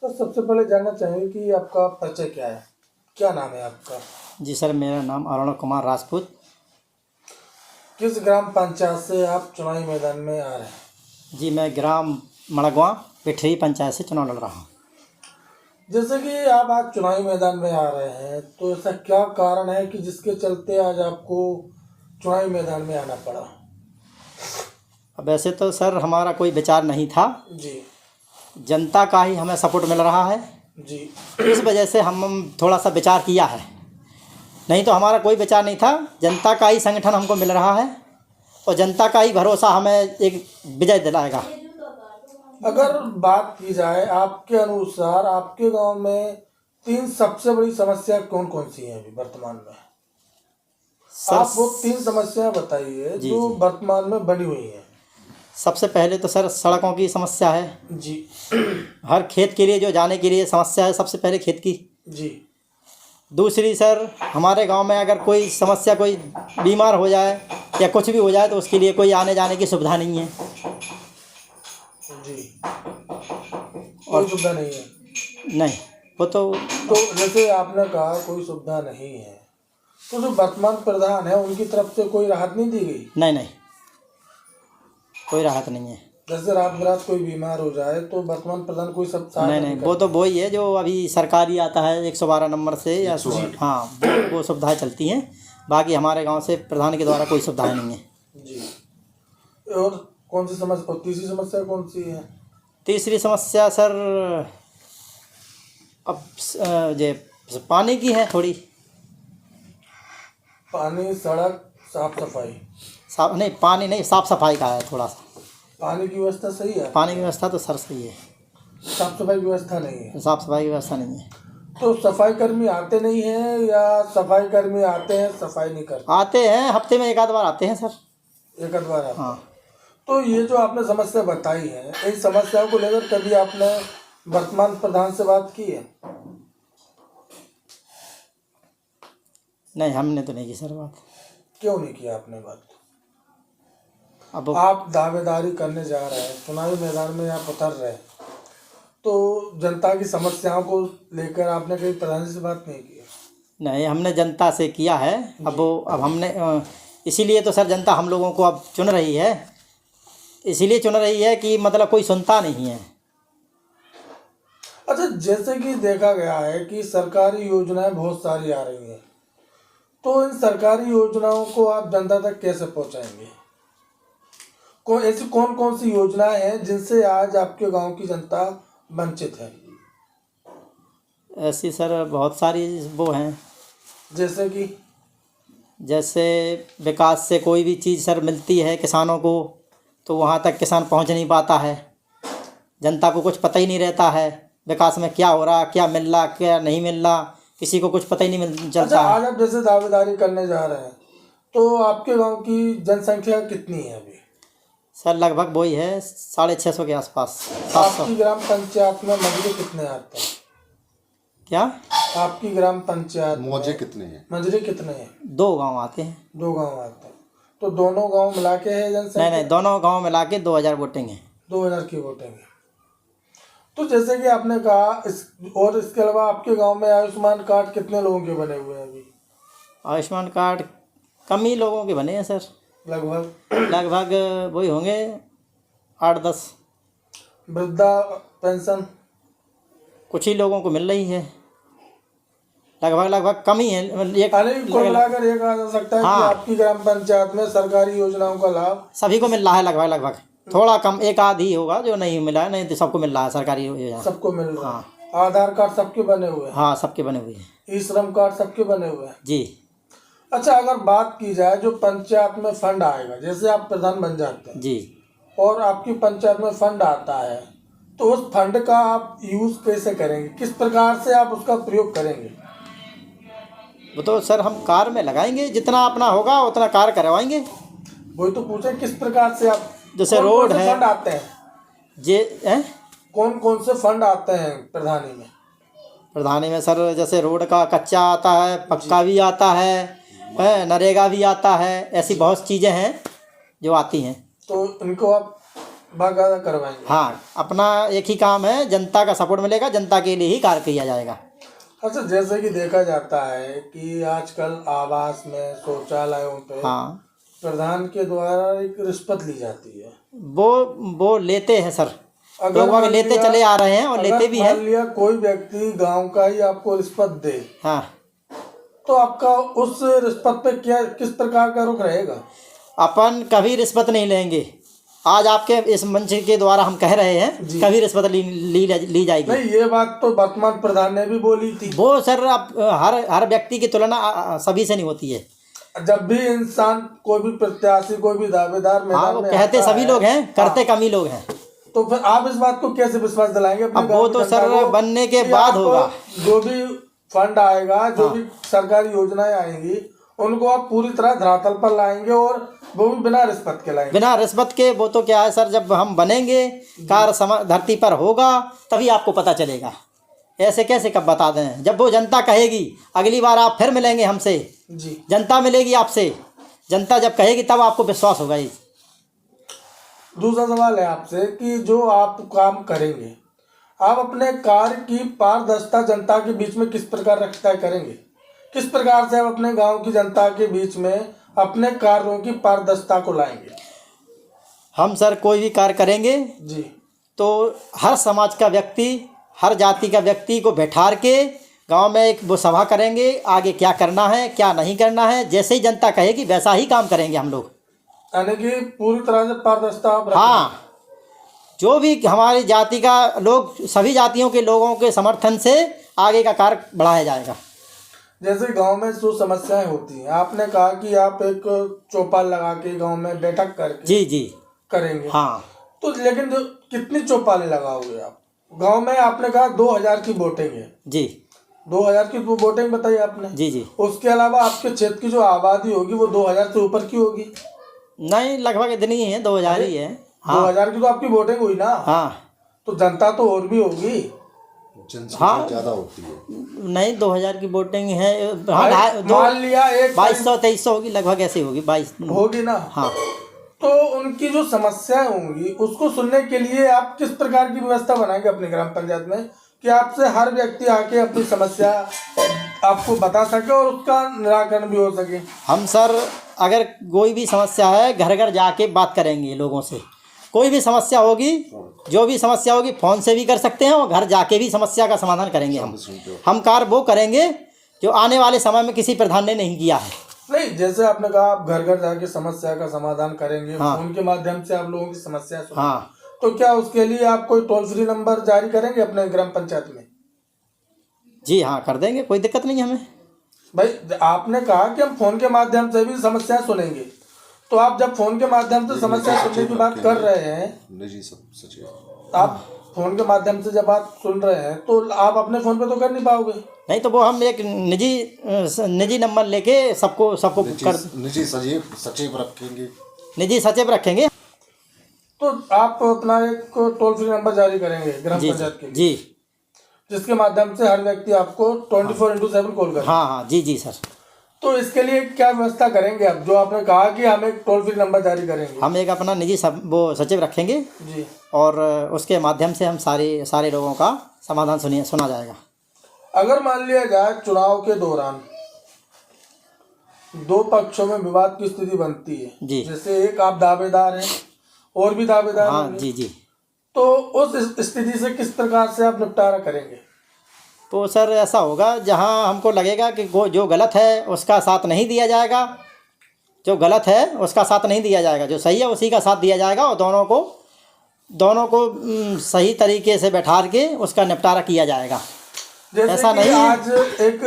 तो सबसे पहले जानना चाहेंगे कि आपका परिचय क्या है, क्या नाम है आपका? जी सर, मेरा नाम अरुण कुमार राजपूत। किस ग्राम पंचायत से आप चुनावी मैदान में आ रहे हैं? जी, मैं ग्राम मड़गवा पिठरी पंचायत से चुनाव लड़ रहा हूँ। जैसे कि आप आज चुनावी मैदान में आ रहे हैं, तो ऐसा क्या कारण है कि जिसके चलते आज आपको चुनावी मैदान में आना पड़ा? अब वैसे तो सर हमारा कोई विचार नहीं था, जी जनता का ही हमें सपोर्ट मिल रहा है, जी। इस वजह से हम थोड़ा सा विचार किया है। नहीं तो हमारा कोई विचार नहीं था, जनता का ही संगठन हमको मिल रहा है और जनता का ही भरोसा हमें एक विजय दिलाएगा। अगर बात की जाए आपके अनुसार आपके गांव में 3 सबसे बड़ी समस्या कौन कौन सी हैं अभी वर्तमान में? सर आप वो 3 समस्याएं बताइए जी, जो जी। वर्तमान में बनी हुई हैं। सबसे पहले तो सर सड़कों की समस्या है। जी हर खेत के लिए जो जाने के लिए समस्या है, सबसे पहले खेत की। जी दूसरी सर, हमारे गांव में अगर कोई समस्या, कोई बीमार हो जाए या कुछ भी हो जाए तो उसके लिए कोई आने जाने की सुविधा नहीं है। जी, कोई सुविधा नहीं है। नहीं, वो तो तो जैसे आपने कहा कोई सुविधा नहीं है, तो जो वर्तमान प्रधान है उनकी तरफ से कोई राहत नहीं दी गई? नहीं, कोई राहत नहीं है। जैसे रात बरात कोई बीमार हो जाए तो वर्तमान प्रधान कोई सब नहीं, वो तो वही है जो अभी सरकारी आता है 112 नंबर से या हाँ, वो सुविधाएं चलती हैं। बाकी हमारे गांव से प्रधान के द्वारा कोई सुविधाएं नहीं है। जी। और कौन सी समस्या, तीसरी समस्या कौन सी है? तीसरी समस्या सर अब ये पानी की है थोड़ी। पानी, सड़क, साफ सफाई। साफ नहीं, पानी नहीं, साफ सफाई का है थोड़ा सा। पानी की व्यवस्था सही है? पानी की व्यवस्था तो सर सही है, साफ सफाई की व्यवस्था नहीं है? साफ सफाई की व्यवस्था नहीं है। तो सफाई कर्मी आते नहीं हैं या सफाई कर्मी आते हैं सफाई नहीं करते? आते हैं, हफ्ते में एक आध बार आते हैं सर। एक आध बार आते हैं। हाँ। तो ये जो आपने समस्या बताई है, इन समस्याओं को लेकर कभी आपने वर्तमान प्रधान से बात की है? नहीं, हमने तो नहीं की सर बात। क्यों नहीं किया आपने बात? अब आप दावेदारी करने जा रहे हैं, चुनावी मैदान में आप उतर रहे हैं, तो जनता की समस्याओं को लेकर आपने कभी प्रधान से बात नहीं की? नहीं, हमने जनता से किया है। अब हमने इसीलिए तो सर जनता हम लोगों को अब चुन रही है, इसीलिए चुन रही है कि मतलब कोई सुनता नहीं है। अच्छा, जैसे कि देखा गया है कि सरकारी योजनाएं बहुत सारी आ रही हैं, तो इन सरकारी योजनाओं को आप जनता तक कैसे पहुंचाएंगे? ऐसी कौन कौन सी योजनाएं हैं जिनसे आज आपके गांव की जनता वंचित है? ऐसी सर बहुत सारी वो हैं। जैसे विकास से कोई भी चीज़ सर मिलती है किसानों को, तो वहाँ तक किसान पहुँच नहीं पाता है। जनता को कुछ पता ही नहीं रहता है विकास में क्या हो रहा, क्या मिल रहा, क्या नहीं मिल रहा, किसी को कुछ पता ही नहीं चलता अच्छा, है। आज आप जैसे दावेदारी करने जा रहे हैं, तो आपके गांव की जनसंख्या कितनी है अभी? सर लगभग वही है 650 के आसपास, 700। आपकी ग्राम पंचायत में मजरे कितने आते हैं? क्या? आपकी ग्राम पंचायत मौजे कितने हैं? मजरे कितने हैं? 2 गांव आते हैं। 2 गांव आते हैं, तो दोनों गांव मिला के है जनसंख्या? नहीं, दोनों गांव मिला के 2000 वोटिंग है। 2000 की वोटिंग है। तो जैसे कि आपने कहा और इसके अलावा आपके गांव में आयुष्मान कार्ड कितने लोगों के बने हुए हैं अभी? आयुष्मान कार्ड कम ही लोगों के बने हैं सर, लगभग वही होंगे 8-10। वृद्धा पेंशन कुछ ही लोगों को मिल रही है, लगभग कम ही है। कुल मिलाकर ये कहा जा सकता है कि आपकी ग्राम पंचायत में सरकारी योजनाओं का लाभ सभी को मिल रहा है, लगभग थोड़ा कम एक आध ही होगा जो नहीं मिला है, नहीं तो सबको मिल रहा है सरकारी योजना। सबको मिल रहा है। आधार कार्ड सबके बने हुए हैं? हाँ, सबके बने हुए हैं। ई श्रम कार्ड सबके बने हुए हैं? जी। अच्छा, अगर बात की जाए जो पंचायत में फंड आएगा, जैसे आप प्रधान बन जाते हैं जी, और आपकी पंचायत में फंड आता है, तो उस फंड का आप यूज कैसे करेंगे, किस प्रकार से आप उसका प्रयोग करेंगे? वो तो सर हम कार में लगाएंगे, जितना अपना होगा उतना कार करवाएंगे। वही तो पूछे किस प्रकार से आप, जैसे रोड है, फंड आते हैं कौन कौन से फंड आते हैं प्रधानी में सर, जैसे रोड का कच्चा आता है, पक्का भी आता है, नरेगा भी आता है, ऐसी बहुत चीज़ें हैं जो आती हैं। तो इनको आप बाकायदा करवाएंगे। हाँ, अपना एक ही काम है, जनता का सपोर्ट मिलेगा, जनता के लिए ही कार्य किया जाएगा। अच्छा, जैसे कि देखा जाता है कि आजकल आवास में शौचालयों पे हाँ, प्रधान के द्वारा एक रिश्वत ली जाती है। वो लेते हैं सर, अगर लोग मान लेते लिया- चले आ रहे हैं और अगर लेते भी हैं। मान लिया कोई व्यक्ति गांव का ही आपको रिश्वत दे, हाँ, तो आपका उस रिश्वत पे क्या किस प्रकार का रुख रहेगा? अपन कभी रिश्वत नहीं लेंगे। आज आपके इस मंच के द्वारा हम कह रहे हैं, जी। कभी रिश्वत ली जाएगी नहीं, ये बात तो वर्तमान प्रधान ने भी बोली थी। वो सर अब हर व्यक्ति की तुलना सभी से नहीं होती है। जब भी इंसान कोई भी प्रत्याशी कोई भी दावेदार हाँ, मैदान वो में कहते आता सभी है, लोग हैं, करते कम ही लोग हैं। तो फिर आप इस बात को कैसे विश्वास दिलाएंगे अपने अब गांव वो की तो जनता सर को बनने के कि बाद आप होगा। जो भी फंड आएगा, जो भी सरकारी योजनाएं आएंगी, उनको आप पूरी तरह धरातल पर लाएंगे और वो भी बिना रिश्वत के लाएंगे। बिना रिश्वत के वो तो क्या है सर, जब हम बनेंगे, कार्य धरती पर होगा, तभी आपको पता चलेगा। ऐसे कैसे कब बता दें? जब वो जनता कहेगी, अगली बार आप फिर मिलेंगे हमसे, जी। जनता मिलेगी आपसे, जनता जब कहेगी तब आपको विश्वास होगा। ये दूसरा सवाल है आपसे कि जो आप काम करेंगे, आप अपने कार्य की पारदर्शिता जनता के बीच में किस प्रकार रखता करेंगे? किस प्रकार से आप अपने गांव की जनता के बीच में अपने कार्यों की पारदर्शिता को लाएंगे? हम सर कोई भी कार्य करेंगे जी। तो हर समाज का व्यक्ति, हर जाति का व्यक्ति को बैठा के गांव में एक वो सभा करेंगे, आगे क्या करना है क्या नहीं करना है, जैसे ही जनता कहेगी वैसा ही काम करेंगे हम लोग। यानी कि पूरी तरह से पारदर्शिता आप रखेंगे। हाँ, जो भी हमारी जाति का लोग, सभी जातियों के लोगों के समर्थन से आगे का कार्य बढ़ाया जाएगा। जैसे गांव में जो समस्याएं होती हैं, आपने कहा कि आप एक चौपाल लगा के गांव में बैठक करके जी जी करेंगे। हाँ, तो लेकिन जो कितनी चौपालें लगाओगे आप गांव में? आपने कहा 2000 की वोटिंग है। जी 2000 की वोटिंग बताई आपने। जी जी उसके अलावा आपके क्षेत्र की जो आबादी होगी वो 2000 से ऊपर की होगी। नहीं, लगभग इतनी ही है, 2000 ही है। हाँ 2000 की तो आपकी वोटिंग हुई ना। हाँ तो जनता तो और भी होगी। हाँ, ज़्यादा होती है। नहीं 2000 की वोटिंग है। हाँ, मान लिया एक 2200-2300 होगी, लगभग ऐसे होगी, 22 होगी ना। हाँ, तो उनकी जो समस्याएं होंगी उसको सुनने के लिए आप किस प्रकार की व्यवस्था बनाएंगे अपनी ग्राम पंचायत में कि आपसे हर व्यक्ति आके अपनी समस्या आपको बता सके और उसका निराकरण भी हो सके? हम सर अगर कोई भी समस्या है, घर घर जाके बात करेंगे लोगों से। कोई भी समस्या होगी, जो भी समस्या होगी, फ़ोन से भी कर सकते हैं और घर जाके भी समस्या का समाधान करेंगे। हम कार्य वो करेंगे जो आने वाले समय में किसी प्रधान ने नहीं किया है। नहीं, जैसे आपने कहा आप घर घर जाके समस्या का समाधान करेंगे। हाँ। उनके माध्यम से आप लोगों की समस्या सुनेंगे। हाँ, तो क्या उसके लिए आप कोई टोल फ्री नंबर जारी करेंगे अपने ग्राम पंचायत में? जी हाँ, कर देंगे, कोई दिक्कत नहीं है हमें। भाई, आपने कहा कि हम फोन के माध्यम से भी समस्या सुनेंगे, तो आप जब फोन के माध्यम से समस्या सुनने की बात कर रहे हैं, निजी सचिव, आप फोन के माध्यम से जब आप सुन रहे हैं तो आप अपने फोन पे तो कर नहीं पाओगे। नहीं तो वो हम एक निजी नंबर लेके सबको निजी सचिव रखेंगे। निजी सचिव रखेंगे। तो आप अपना एक टोल फ्री नंबर जारी करेंगे ग्राम जी पंचायत के लिए, जी जिसके माध्यम से हर व्यक्ति आपको 24x7 कॉल करे। हाँ हाँ जी जी सर। तो इसके लिए क्या व्यवस्था करेंगे आप? जो आपने कहा कि हम एक टोल फ्री नंबर जारी करेंगे। हम एक अपना निजी वो सचिव रखेंगे जी। और उसके माध्यम से हम सारे लोगों का समाधान सुना जाएगा। अगर मान लिया जाए चुनाव के दौरान दो पक्षों में विवाद की स्थिति बनती है, जी। जैसे एक आप दावेदार हैं और भी दावेदार हाँ होंगे, जी जी, तो उस स्थिति से किस प्रकार से आप निपटारा करेंगे? तो सर ऐसा होगा, जहाँ हमको लगेगा कि जो गलत है उसका साथ नहीं दिया जाएगा, जो गलत है उसका साथ नहीं दिया जाएगा, जो सही है उसी का साथ दिया जाएगा और दोनों को सही तरीके से बैठा के उसका निपटारा किया जाएगा। जैसे ऐसा कि नहीं आज एक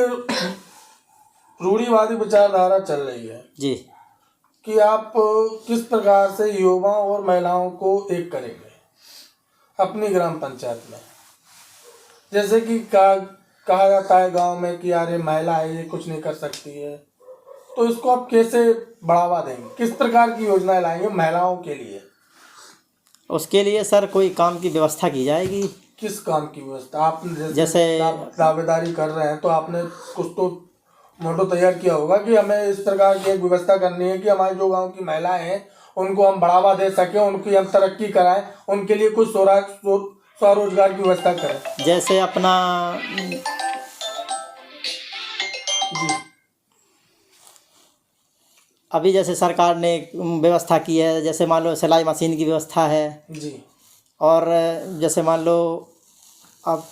रूढ़िवादी विचारधारा चल रही है जी, कि आप किस प्रकार से युवाओं और महिलाओं को एक करेंगे अपनी ग्राम पंचायत में। जैसे कि कहा जाता है गांव में कि यार ये महिला है, ये कुछ नहीं कर सकती है, तो इसको आप कैसे बढ़ावा देंगे? किस प्रकार की योजनाएं लाएंगे महिलाओं के लिए? उसके लिए सर कोई काम की व्यवस्था की जाएगी। किस काम की व्यवस्था? आप जैसे दावेदारी कर रहे हैं तो आपने कुछ तो मोटो तैयार किया होगा कि हमें इस प्रकार की एक व्यवस्था करनी है कि हमारे जो गांव की महिलाएं हैं उनको हम बढ़ावा दे सकें, उनकी हम तरक्की कराएं, उनके लिए कुछ स्वरोजगार की व्यवस्था करें। जैसे अपना जी अभी जैसे सरकार ने व्यवस्था की है, जैसे मान लो सिलाई मशीन की व्यवस्था है, जी और जैसे मान लो अब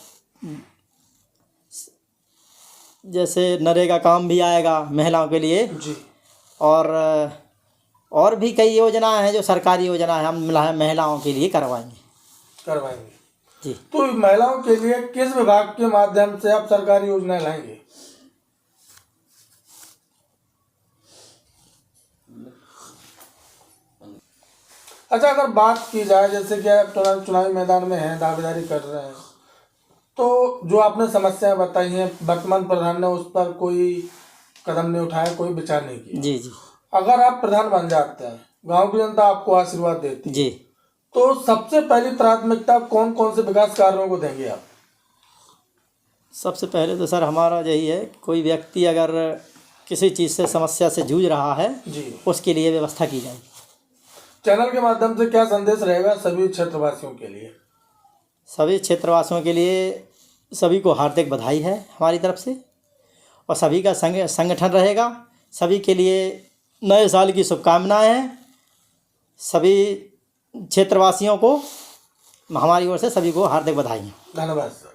जैसे नरेगा काम भी आएगा महिलाओं के लिए, जी और भी कई योजनाएं हैं जो सरकारी योजना है, हम महिलाओं के लिए करवाएंगे। जी। तो महिलाओं के लिए किस विभाग के माध्यम से आप सरकारी योजनाएं लाएंगे? अच्छा, अगर बात की जाए जैसे कि आप चुनावी मैदान में हैं, दावेदारी कर रहे हैं, तो जो आपने समस्याएं बताई हैं वर्तमान प्रधान ने उस पर कोई कदम नहीं उठाया, कोई विचार नहीं किया। जी जी अगर आप प्रधान बन जाते हैं, गांव की जनता आपको आशीर्वाद देती है, जी। तो सबसे पहली प्राथमिकता कौन कौन से विकास कार्यों को देंगे आप? सबसे पहले तो सर हमारा यही है, कोई व्यक्ति अगर किसी चीज़ से समस्या से जूझ रहा है जी, उसके लिए व्यवस्था की जाएगी। चैनल के माध्यम से क्या संदेश रहेगा सभी क्षेत्रवासियों के लिए? सभी क्षेत्रवासियों के लिए सभी को हार्दिक बधाई है हमारी तरफ से, और सभी का संगठन रहेगा। सभी के लिए नए साल की शुभकामनाएं हैं। सभी क्षेत्रवासियों को हमारी ओर से सभी को हार्दिक बधाई। धन्यवाद सर।